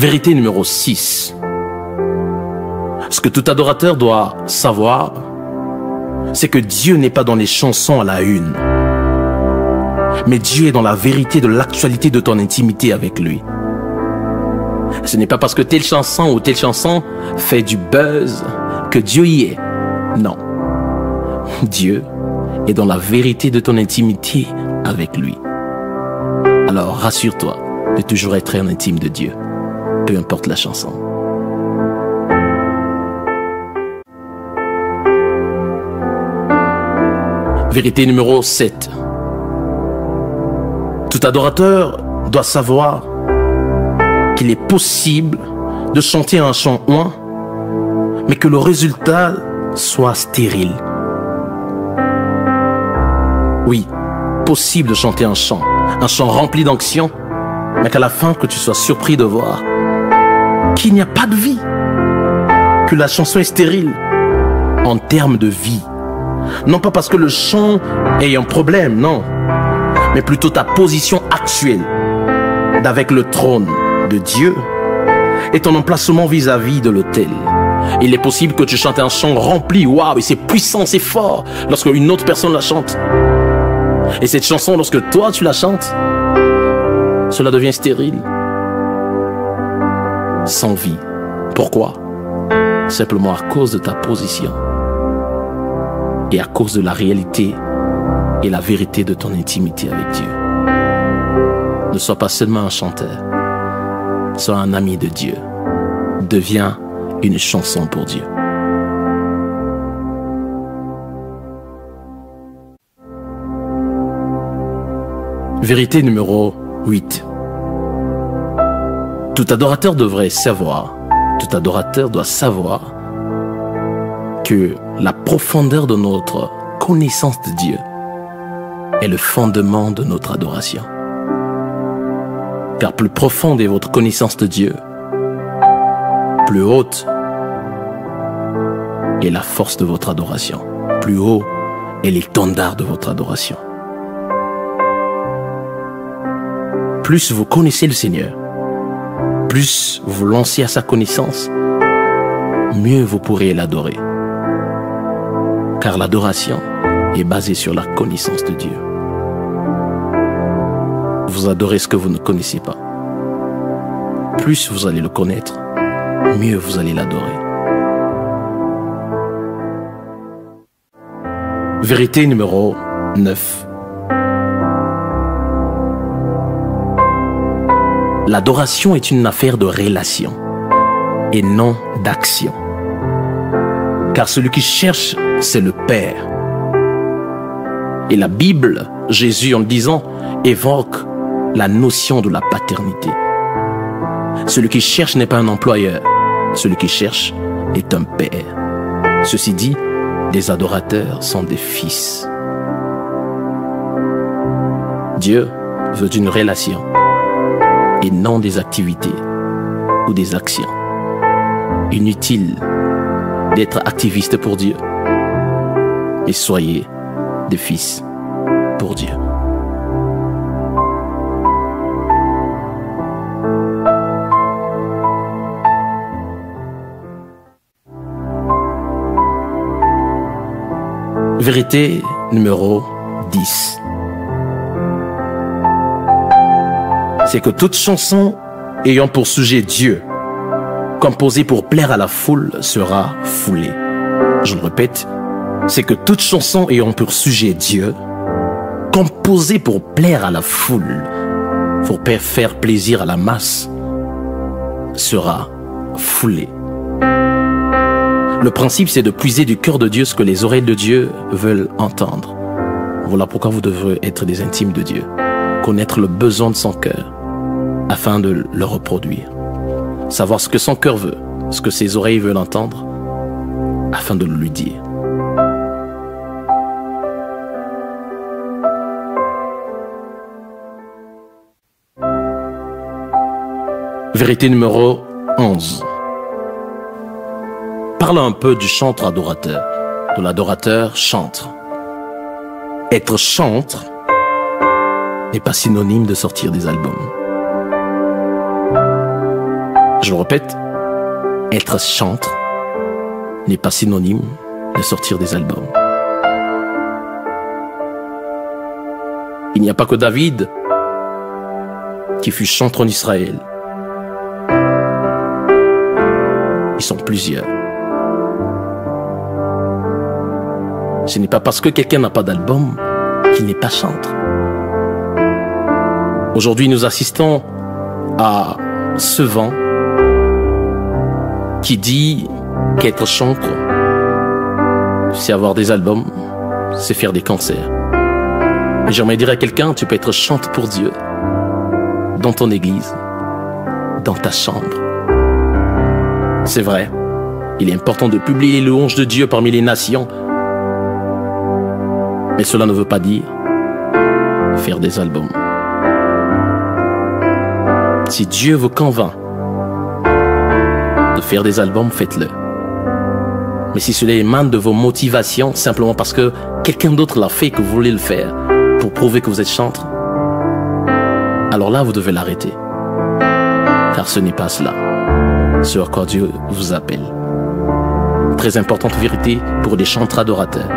Vérité numéro 6. Ce que tout adorateur doit savoir, c'est que Dieu n'est pas dans les chansons à la une, mais Dieu est dans la vérité de l'actualité de ton intimité avec lui. Ce n'est pas parce que telle chanson ou telle chanson fait du buzz que Dieu y est. Non. Dieu est dans la vérité de ton intimité avec lui. Alors rassure-toi de toujours être en intime de Dieu, peu importe la chanson. Vérité numéro 7. Tout adorateur doit savoir qu'il est possible de chanter un chant oint, mais que le résultat soit stérile. Oui, possible de chanter un chant rempli d'onction, mais qu'à la fin que tu sois surpris de voir qu'il n'y a pas de vie, que la chanson est stérile en termes de vie. Non pas parce que le chant est un problème, non, mais plutôt ta position actuelle d'avec le trône de Dieu et ton emplacement vis-à-vis de l'autel. Il est possible que tu chantes un chant rempli, waouh, et c'est puissant, c'est fort, lorsque une autre personne la chante. Et cette chanson, lorsque toi tu la chantes, cela devient stérile, sans vie. Pourquoi? Simplement à cause de ta position et à cause de la réalité et la vérité de ton intimité avec Dieu. Ne sois pas seulement un chanteur, sois un ami de Dieu. Deviens une chanson pour Dieu. Vérité numéro 8. Tout adorateur devrait savoir, tout adorateur doit savoir que la profondeur de notre connaissance de Dieu est le fondement de notre adoration. Car plus profonde est votre connaissance de Dieu, plus haute est la force de votre adoration, plus haut est l'étendard de votre adoration. Plus vous connaissez le Seigneur, plus vous lancez à sa connaissance, mieux vous pourrez l'adorer. Car l'adoration est basée sur la connaissance de Dieu. Vous adorez ce que vous ne connaissez pas. Plus vous allez le connaître, mieux vous allez l'adorer. Vérité numéro 9. L'adoration est une affaire de relation et non d'action. Car celui qui cherche, c'est le Père. Et la Bible, Jésus en le disant, évoque la notion de la paternité. Celui qui cherche n'est pas un employeur. Celui qui cherche est un père. Ceci dit, les adorateurs sont des fils. Dieu veut une relation et non des activités ou des actions. Inutile d'être activiste pour Dieu, mais soyez des fils pour Dieu. Vérité numéro 10. C'est que toute chanson ayant pour sujet Dieu, composée pour plaire à la foule, sera foulée. Je le répète, c'est que toute chanson ayant pour sujet Dieu, composée pour plaire à la foule, pour faire plaisir à la masse, sera foulée. Le principe, c'est de puiser du cœur de Dieu ce que les oreilles de Dieu veulent entendre. Voilà pourquoi vous devrez être des intimes de Dieu, connaître le besoin de son cœur, afin de le reproduire. Savoir ce que son cœur veut, ce que ses oreilles veulent entendre, afin de le lui dire. Vérité numéro 11. Parlons un peu du chantre adorateur, de l'adorateur chantre. Être chantre n'est pas synonyme de sortir des albums. Je le répète, être chantre n'est pas synonyme de sortir des albums. Il n'y a pas que David qui fut chantre en Israël. Ils sont plusieurs. Ce n'est pas parce que quelqu'un n'a pas d'album qu'il n'est pas chantre. Aujourd'hui, nous assistons à ce vent qui dit qu'être chantre, c'est avoir des albums, c'est faire des concerts. Et j'aimerais dire à quelqu'un, tu peux être chantre pour Dieu, dans ton église, dans ta chambre. C'est vrai, il est important de publier les louanges de Dieu parmi les nations, mais cela ne veut pas dire faire des albums. Si Dieu vous convainc de faire des albums, faites-le. Mais si cela émane de vos motivations, simplement parce que quelqu'un d'autre l'a fait et que vous voulez le faire, pour prouver que vous êtes chantre, alors là, vous devez l'arrêter. Car ce n'est pas cela, ce à quoi Dieu vous appelle. Très importante vérité pour des chantres adorateurs.